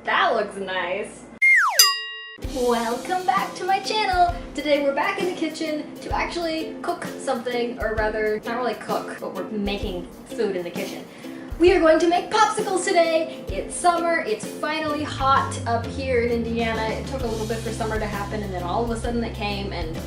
That looks nice. Welcome back to my channel! Today we're back in the kitchen to actually cook something, or rather, not really cook, but we're making food in the kitchen. We are going to make popsicles today! It's summer, it's finally hot up here in Indiana. It took a little bit for summer to happen and then all of a sudden it came and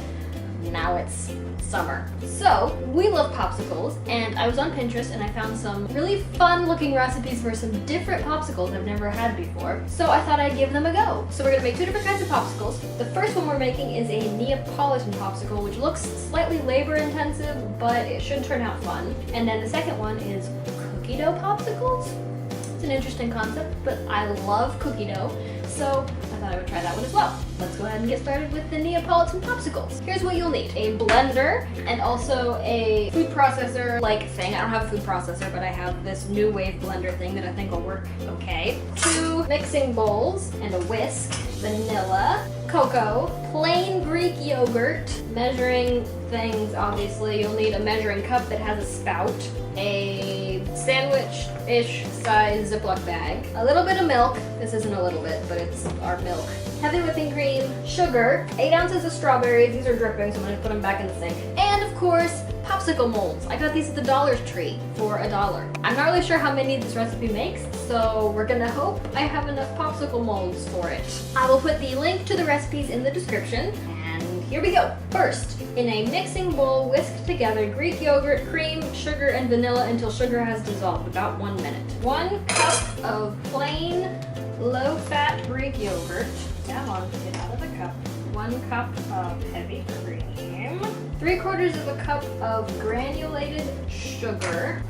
now it's summer. So, we love popsicles, and I was on Pinterest and I found some really fun looking recipes for some different popsicles I've never had before. So I thought I'd give them a go. So we're gonna make two different kinds of popsicles. The first one we're making is a Neapolitan popsicle, which looks slightly labor intensive, but it should turn out fun. And then the second one is cookie dough popsicles. It's an interesting concept, but I love cookie dough, so I thought I would try that one as well. Let's go ahead and get started with the Neapolitan popsicles. Here's what you'll need. A blender and also a food processor-like thing. I don't have a food processor, but I have this new wave blender thing that I think will work okay. 2 mixing bowls and a whisk, vanilla, cocoa, plain Greek yogurt, measuring things, obviously. You'll need a measuring cup that has a spout, a sandwich-ish size Ziploc bag, a little bit of milk. This isn't a little bit, but it's our milk. Heavy whipping cream, sugar, 8 ounces of strawberries. These are dripping, so I'm gonna put them back in the sink. And of course, popsicle molds. I got these at the Dollar Tree for $1. I'm not really sure how many this recipe makes, so we're gonna hope I have enough popsicle molds for it. I will put the link to the recipes in the description, and here we go. First, in a mixing bowl, whisk together Greek yogurt, cream, sugar, and vanilla until sugar has dissolved, about 1 minute. 1 cup of plain, low-fat Greek yogurt. Come on, get out of the cup. 1 cup of heavy cream. 3/4 of a cup of granulated sugar.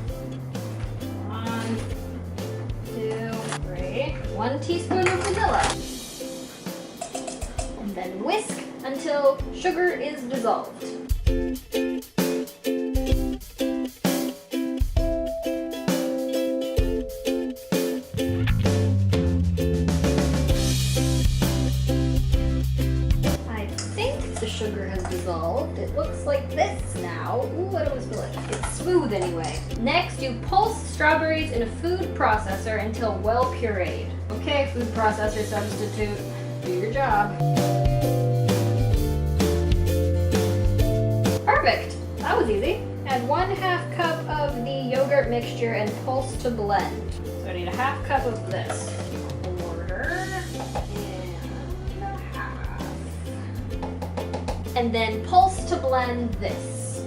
1, 2, 3. 1 teaspoon of vanilla. And then whisk until sugar is dissolved. Sugar has dissolved. It looks like this now. Ooh, I don't want to spill it. It's smooth anyway. Next, you pulse strawberries in a food processor until well pureed. Okay, food processor substitute, do your job. Perfect. That was easy. Add 1/2 cup of the yogurt mixture and pulse to blend. So I need a 1/2 cup of this. And then pulse to blend this.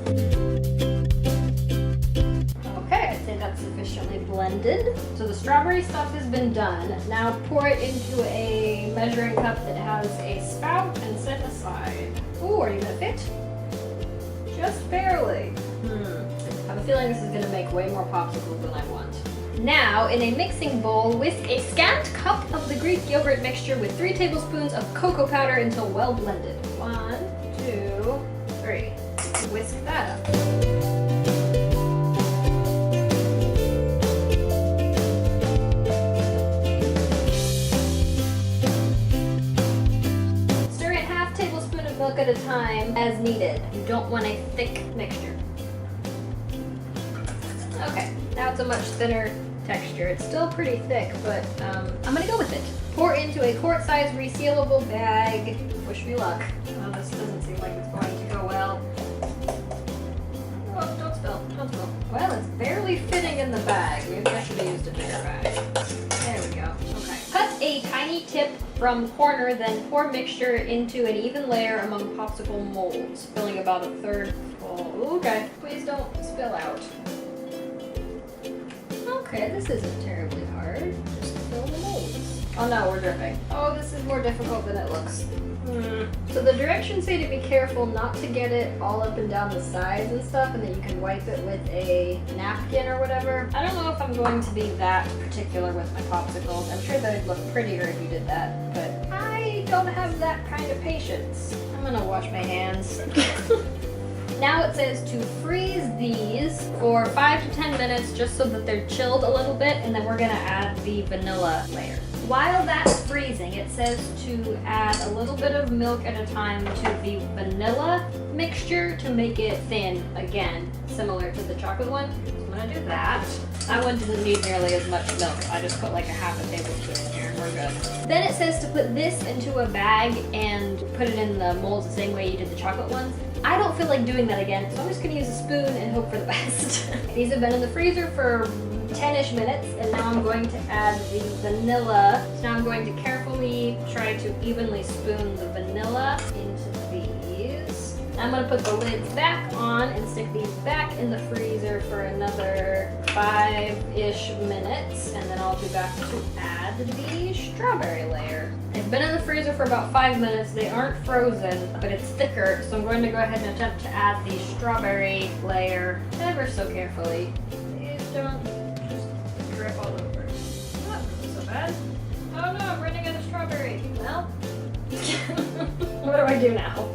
Okay, I'd say that's sufficiently blended. So the strawberry stuff has been done. Now pour it into a measuring cup that has a spout and set aside. Ooh, are you gonna fit? Just barely. I have a feeling this is gonna make way more popsicles than I want. Now, in a mixing bowl, whisk a scant cup of the Greek yogurt mixture with 3 tablespoons of cocoa powder until well blended. 1, 2, 3. Whisk that up. Stir in 1/2 tablespoon of milk at a time as needed. You don't want a thick mixture. Okay, now it's a much thinner texture. It's still pretty thick, but I'm gonna go with it. Pour into a quart-sized resealable bag. Wish me luck. Oh, this doesn't seem like it's going to go well. Oh, don't spill, don't spill. Well, it's barely fitting in the bag. Maybe I should have used a bigger bag. There we go. Okay. Cut a tiny tip from corner, then pour mixture into an even layer among popsicle molds, filling about 1/3 full. Okay, please don't spill out. Okay, this isn't terribly hard. Just fill the molds. Oh no, we're dripping. Oh, this is more difficult than it looks. So the directions say to be careful not to get it all up and down the sides and stuff, and that you can wipe it with a napkin or whatever. I don't know if I'm going to be that particular with my popsicles. I'm sure they'd look prettier if you did that, but I don't have that kind of patience. I'm gonna wash my hands. Now it says to freeze these for 5 to 10 minutes just so that they're chilled a little bit, and then we're gonna add the vanilla layer. While that's freezing, it says to add a little bit of milk at a time to the vanilla mixture to make it thin, again, similar to the chocolate one. So I'm gonna do that. That one doesn't need nearly as much milk. I just put like a half a tablespoon in here and we're good. Then it says to put this into a bag and put it in the molds the same way you did the chocolate ones. I don't feel like doing that again, so I'm just gonna use a spoon and hope for the best. These have been in the freezer for 10-ish minutes, and now I'm going to add the vanilla. So now I'm going to carefully try to evenly spoon the vanilla into these. I'm gonna put the lids back on and stick these back in the freezer for another 5-ish minutes, and then I'll be back to add the strawberry layer. They've been in the freezer for about 5 minutes. They aren't frozen, but it's thicker, so I'm going to go ahead and attempt to add the strawberry layer ever so carefully. Please don't just drip all over. Oh, not so bad. Oh no, I'm running out of strawberry. Well, what do I do now?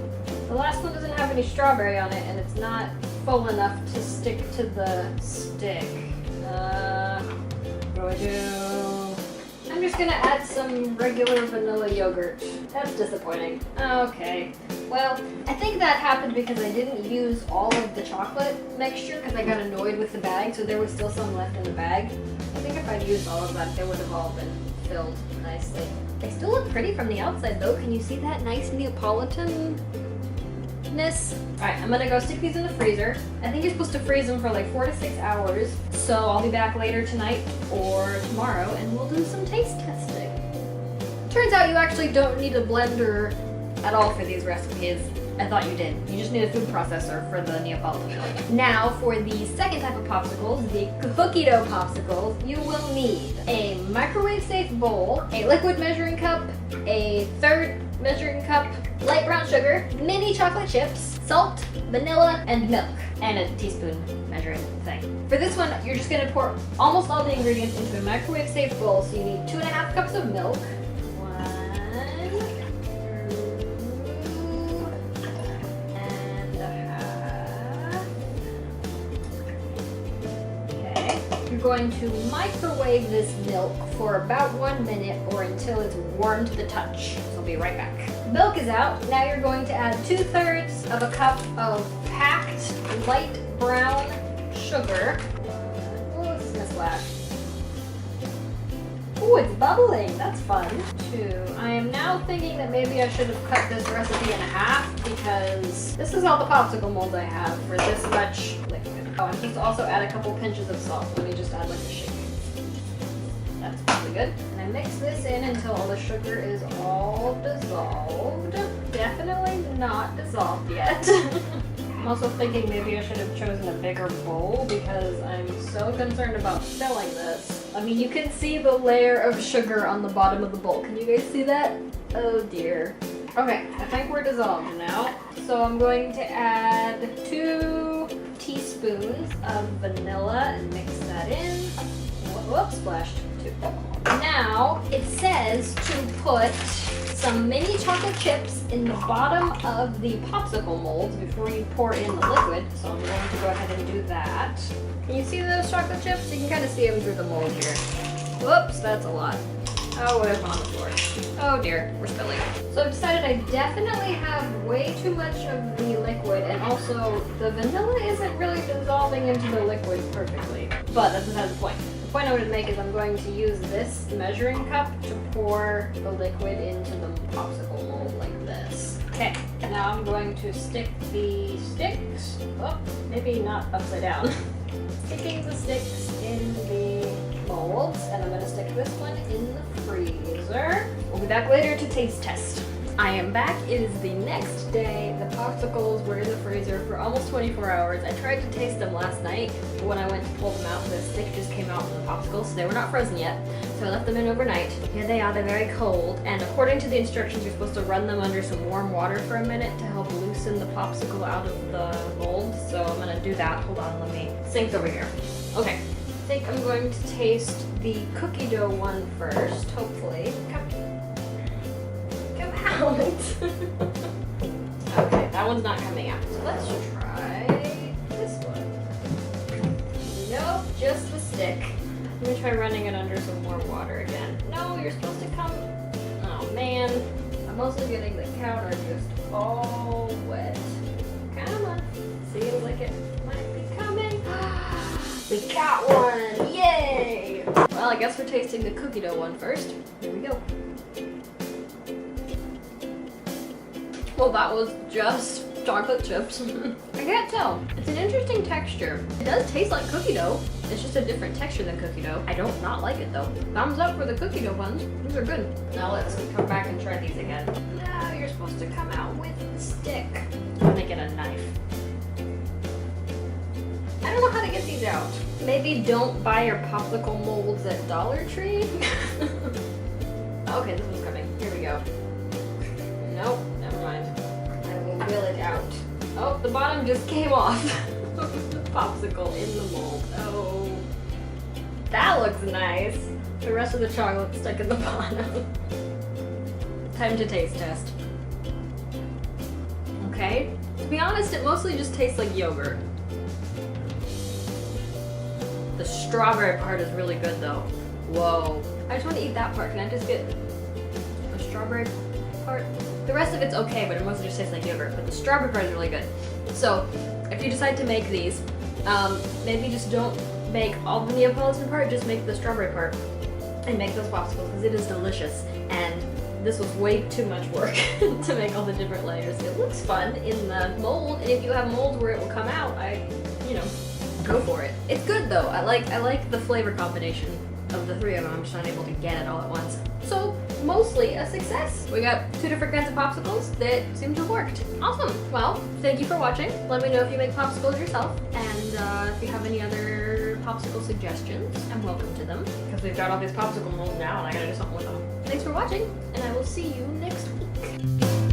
The last one doesn't have any strawberry on it, and it's not full enough to stick to the stick. What do I do? I'm just gonna add some regular vanilla yogurt. That's disappointing. Okay. Well, I think that happened because I didn't use all of the chocolate mixture because I got annoyed with the bag, so there was still some left in the bag. I think if I'd used all of that, they would have all been filled nicely. They still look pretty from the outside though. Can you see that nice Neapolitan? Alright, I'm gonna go stick these in the freezer. I think you're supposed to freeze them for like 4 to 6 hours. So I'll be back later tonight or tomorrow and we'll do some taste testing. Turns out you actually don't need a blender at all for these recipes. I thought you did. You just need a food processor for the Neapolitan one. Now for the second type of popsicles, the cookie dough popsicles, you will need a microwave safe bowl, a liquid measuring cup, a third measuring cup, light brown sugar, mini chocolate chips, salt, vanilla, and milk, and a teaspoon measuring thing. For this one, you're just gonna pour almost all the ingredients into a microwave safe bowl, so you need 2.5 cups of milk, 1.5. Okay. You're going to microwave this milk for about 1 minute or until it's warm to the touch. So I'll be right back. Milk is out. Now you're going to add 2/3 of a cup of packed light brown sugar. Oh, this is gonna splash. Oh, it's bubbling. That's fun. 2. I am now thinking that maybe I should have cut this recipe in half because this is all the popsicle molds I have for this much liquid. Oh, I'm supposed to also add a couple pinches of salt. Let me just add like a shake. That's probably good. And I mix this in until all the sugar is all dissolved. Definitely not dissolved yet. I'm also thinking maybe I should have chosen a bigger bowl because I'm so concerned about filling this. I mean, you can see the layer of sugar on the bottom of the bowl. Can you guys see that? Oh dear. Okay, I think we're dissolved now. So I'm going to add 2 teaspoons of vanilla and mix that in. Whoops, splashed. 2. Now, it says to put some mini chocolate chips in the bottom of the popsicle molds before you pour in the liquid. So I'm going to go ahead and do that. Can you see those chocolate chips? You can kind of see them through the mold here. Whoops, that's a lot. Oh, what is on the floor? Oh dear, we're spilling. So I've decided I definitely have way too much of the liquid, and also the vanilla isn't really dissolving into the liquid perfectly. But that's beside the point. The point I wanted to make is I'm going to use this measuring cup to pour the liquid into the popsicle mold like this. Okay, now I'm going to stick the sticks, oh, maybe not upside down, sticking the sticks in the molds, and I'm going to stick this one in the freezer. We'll be back later to taste test. I am back. It is the next day. The popsicles were in the freezer for almost 24 hours. I tried to taste them last night, but when I went to pull them out, the stick just came out from the popsicles, so they were not frozen yet. So I left them in overnight. Here they are, they're very cold, and according to the instructions, you're supposed to run them under some warm water for a minute to help loosen the popsicle out of the mold. So I'm gonna do that. Hold on, let me sink over here. Okay, I think I'm going to taste the cookie dough one first, hopefully. Come out. Okay, that one's not coming out. So let's try this one. Nope, just the stick. Let me try running it under some warm water again. No, you're supposed to come. Oh man. I'm also getting the counter just all wet. Come on. Seems like it might be coming. We got one! Yay! Well, I guess we're tasting the cookie dough one first. Here we go. Well, that was just chocolate chips. I can't tell. It's an interesting texture. It does taste like cookie dough. It's just a different texture than cookie dough. I don't not like it though. Thumbs up for the cookie dough buns. These are good. Now let's come back and try these again. Now you're supposed to come out with the stick. I'm gonna get a knife. I don't know how to get these out. Maybe don't buy your popsicle molds at Dollar Tree. Okay, this one's coming. Here we go. Nope, never mind. I will wheel it out. Oh, the bottom just came off. Popsicle in the mold. Oh, that looks nice. The rest of the chocolate stuck in the bottom. Time to taste test. Okay, to be honest, it mostly just tastes like yogurt. The strawberry part is really good though. Whoa. I just want to eat that part. Can I just get the strawberry part? The rest of it's okay, but it mostly just tastes like yogurt. But the strawberry part is really good. So, if you decide to make these, maybe just don't make all the Neapolitan part, just make the strawberry part. And make those popsicles, because it is delicious. And this was way too much work to make all the different layers. It looks fun in the mold, and if you have molds where it will come out, go for it. It's good though. I like the flavor combination of the three of them. I'm just not able to get it all at once. So mostly a success. We got 2 different kinds of popsicles that seem to have worked. Awesome. Well, thank you for watching. Let me know if you make popsicles yourself, and if you have any other popsicle suggestions, I'm welcome to them. Because we've got all these popsicle molds now, and I gotta do something with them. Thanks for watching, and I will see you next week.